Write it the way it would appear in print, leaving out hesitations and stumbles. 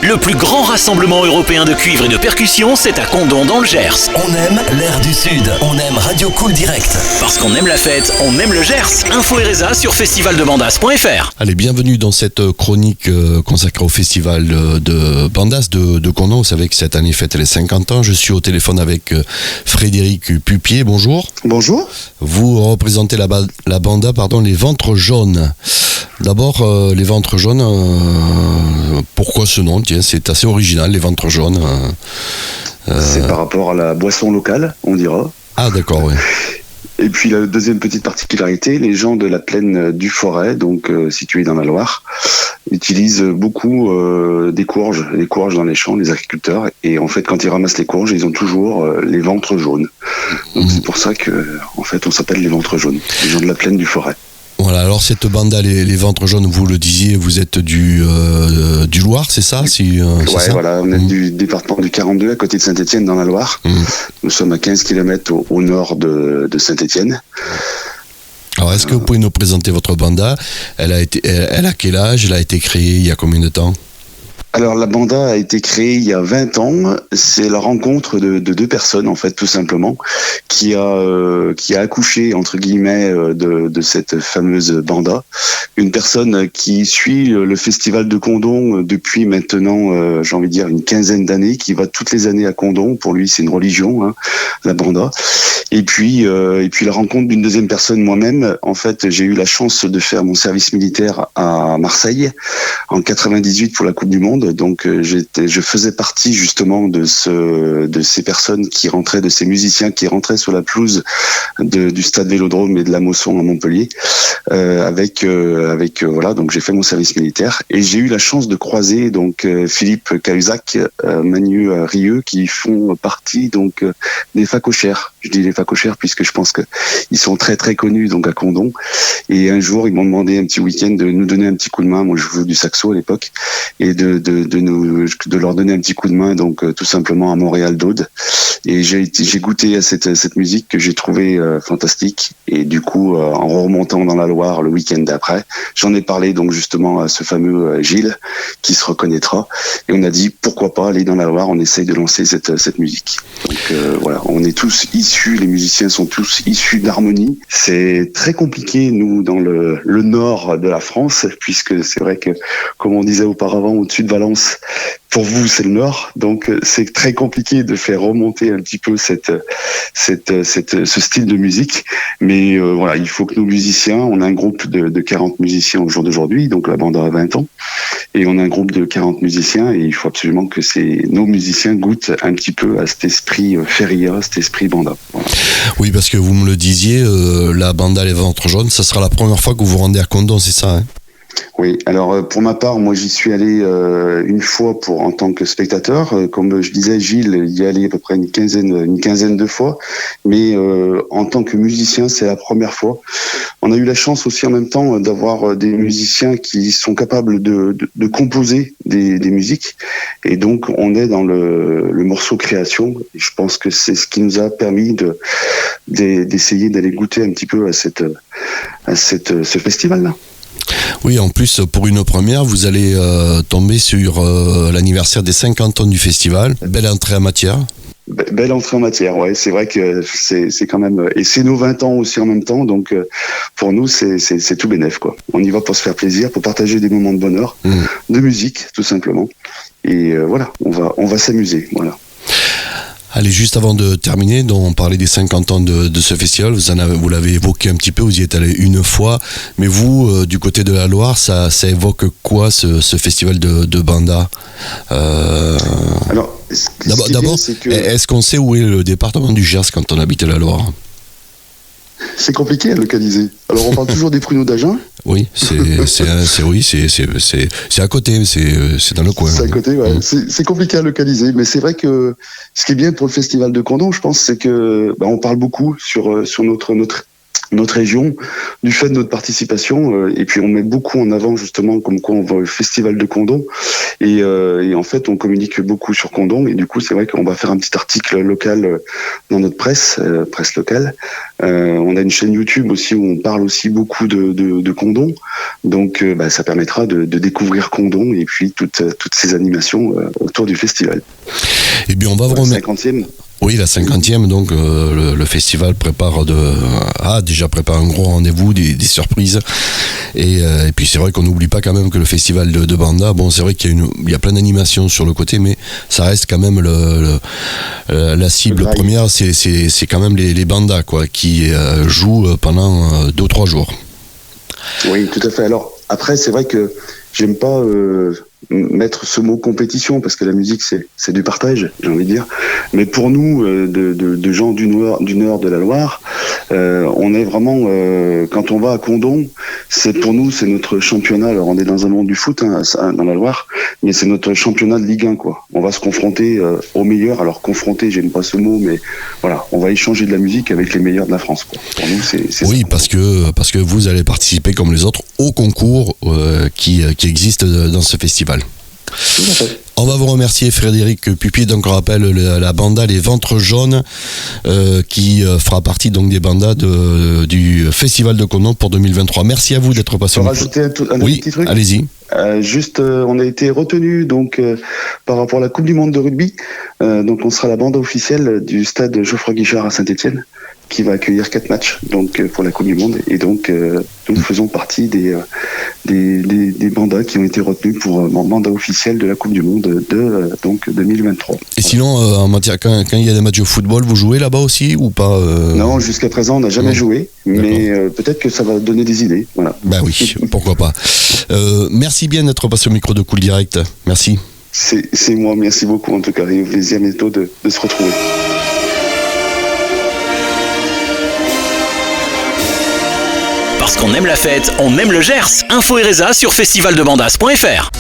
Le plus grand rassemblement européen de cuivre et de percussion, c'est à Condom dans le Gers. On aime l'air du Sud, on aime Radio Cool Direct. Parce qu'on aime la fête, on aime le Gers. Info et résa sur festivaldebandas.fr. Allez, bienvenue dans cette chronique consacrée au festival de Bandas de Condom. Vous savez que cette année fête les 50 ans. Je suis au téléphone avec Frédéric Pupier. Bonjour. Bonjour. Vous représentez la banda, les Ventres Jaunes. D'abord, les Ventres Jaunes, pourquoi ce nom? Tiens, c'est assez original, les Ventres Jaunes. C'est par rapport à la boisson locale, on dira. Ah d'accord, oui. Et puis la deuxième petite particularité, les gens de la plaine du Forêt, donc située dans la Loire, utilisent beaucoup des courges dans les champs, les agriculteurs. Et en fait, quand ils ramassent les courges, ils ont toujours les ventres jaunes. Donc c'est pour ça que, en fait, on s'appelle les Ventres Jaunes, les gens de la plaine du Forêt. Voilà, alors cette banda, les Ventres Jaunes, vous le disiez, vous êtes du Loir, c'est ça c'est ça voilà, on est du département du 42, à côté de Saint-Étienne, dans la Loire. Nous sommes à 15 km au nord de Saint-Étienne. Alors, est-ce que vous pouvez nous présenter votre banda? Elle a quel âge? Elle a été créée il y a combien de temps? Alors la banda a été créée il y a 20 ans. C'est la rencontre de deux personnes, en fait, tout simplement, qui a accouché, entre guillemets, de cette fameuse banda. Une personne qui suit le festival de Condom depuis maintenant, j'ai envie de dire, une quinzaine d'années, qui va toutes les années à Condom. Pour lui, c'est une religion, hein, la banda. Et puis la rencontre d'une deuxième personne, moi-même. En fait, j'ai eu la chance de faire mon service militaire à Marseille en 98 pour la Coupe du Monde. Donc je faisais partie justement de ces personnes qui rentraient, de ces musiciens qui rentraient sur la pelouse du stade Vélodrome et de la Mosson à Montpellier. Voilà, donc j'ai fait mon service militaire et j'ai eu la chance de croiser donc Philippe Cahuzac, Manu Rieux, qui font partie donc des facochères. Je dis les facochères puisque je pense que ils sont très très connus donc à Condom. Et un jour ils m'ont demandé un petit week-end de nous donner un petit coup de main. Moi je jouais du saxo à l'époque et de leur donner un petit coup de main donc tout simplement à Montréal d'Aude. Et j'ai goûté à cette musique que j'ai trouvée fantastique. Et du coup, en remontant dans la Loire le week-end d'après, j'en ai parlé donc justement à ce fameux Gilles qui se reconnaîtra. Et on a dit pourquoi pas aller dans la Loire, on essaye de lancer cette musique. Donc voilà, on est tous issus, les musiciens sont tous issus d'harmonie. C'est très compliqué, nous, dans le nord de la France, puisque c'est vrai que, comme on disait auparavant, au-dessus de Valence, pour vous, c'est le nord, donc c'est très compliqué de faire remonter un petit peu ce style de musique. Mais voilà, il faut que nos musiciens, on a un groupe de 40 musiciens au jour d'aujourd'hui, donc la bande a 20 ans, et on a un groupe de 40 musiciens, et il faut absolument que nos musiciens goûtent un petit peu à cet esprit feria, cet esprit banda. Voilà. Oui, parce que vous me le disiez, la banda Les Ventres Jaunes, ça sera la première fois que vous vous rendez à Condom, c'est ça, hein? Oui, alors pour ma part, moi j'y suis allé une fois en tant que spectateur. Comme je disais, Gilles y est allé à peu près une quinzaine de fois, mais en tant que musicien, c'est la première fois. On a eu la chance aussi en même temps d'avoir des musiciens qui sont capables de composer des musiques, et donc on est dans le morceau création. Et je pense que c'est ce qui nous a permis d'essayer d'aller goûter un petit peu à ce festival-là. Oui, en plus, pour une première, vous allez tomber sur l'anniversaire des 50 ans du festival. Belle entrée en matière. Belle entrée en matière, ouais. C'est vrai que c'est quand même... Et c'est nos 20 ans aussi en même temps, donc pour nous, c'est tout bénef, quoi. On y va pour se faire plaisir, pour partager des moments de bonheur, de musique, tout simplement. Et voilà, on va s'amuser, voilà. Allez, juste avant de terminer, on parlait des 50 ans de ce festival, vous l'avez évoqué un petit peu, vous y êtes allé une fois, mais vous, du côté de la Loire, ça évoque quoi ce festival de banda? Alors, d'abord, est-ce qu'on sait où est le département du Gers quand on habite la Loire? C'est compliqué à localiser. Alors on parle toujours des pruneaux d'Agen. Oui, c'est à côté, c'est dans le coin. C'est à côté, ouais. C'est compliqué à localiser, mais c'est vrai que ce qui est bien pour le festival de Condom, je pense, c'est que on parle beaucoup sur notre région, du fait de notre participation, et puis on met beaucoup en avant justement comme quoi on va au festival de Condom, Et en fait, on communique beaucoup sur Condom. Et du coup, c'est vrai qu'on va faire un petit article local dans notre presse locale. On a une chaîne YouTube aussi où on parle aussi beaucoup de Condom. Donc, ça permettra de découvrir Condom et puis toutes ces animations autour du festival. Et bien, on va vous remettre. 50e. Oui, la 50e, donc le festival a déjà préparé un gros rendez-vous, des surprises. Et puis c'est vrai qu'on n'oublie pas quand même que le festival de Banda, bon, c'est vrai qu'il y a plein d'animations sur le côté, mais ça reste quand même la cible première, c'est quand même les bandas, quoi, qui jouent pendant 2 ou 3 jours. Oui, tout à fait. Alors après, c'est vrai que j'aime pas mettre ce mot compétition parce que la musique c'est du partage, j'ai envie de dire. Mais pour nous, de gens du nord de la Loire, on est vraiment quand on va à Condom, pour nous c'est notre championnat. Alors on est dans un monde du foot dans la Loire, mais c'est notre championnat de Ligue 1 quoi. On va se confronter aux meilleurs. Alors confronter, j'aime pas ce mot, mais voilà, on va échanger de la musique avec les meilleurs de la France quoi. Pour nous c'est oui, ça. parce que vous allez participer comme les autres au concours qui existe dans ce festival. On va vous remercier Frédéric Pupier, donc on rappelle la banda Les Ventres Jaunes qui fera partie donc des bandas du Festival de Condom pour 2023. Merci à vous d'être passé. Je peux rajouter un petit truc. Allez-y. On a été retenu donc par rapport à la Coupe du Monde de rugby. Donc on sera la bande officielle du stade Geoffroy Guichard à Saint-Étienne, qui va accueillir 4 matchs donc pour la Coupe du Monde. Et donc nous faisons partie des bandas qui ont été retenus pour mandat officiel de la Coupe du Monde donc 2023. Et sinon, en matière, quand il y a des matchs de football, vous jouez là-bas aussi ou pas Non, jusqu'à présent on n'a jamais joué, mais peut-être que ça va donner des idées. Voilà. Ben oui, pourquoi pas. Merci bien d'être passé au micro de Cool Direct. Merci. C'est moi, merci beaucoup en tout cas, et au plaisir bientôt de se retrouver. Parce qu'on aime la fête, on aime le Gers. Info et Résa sur festivaldebandas.fr.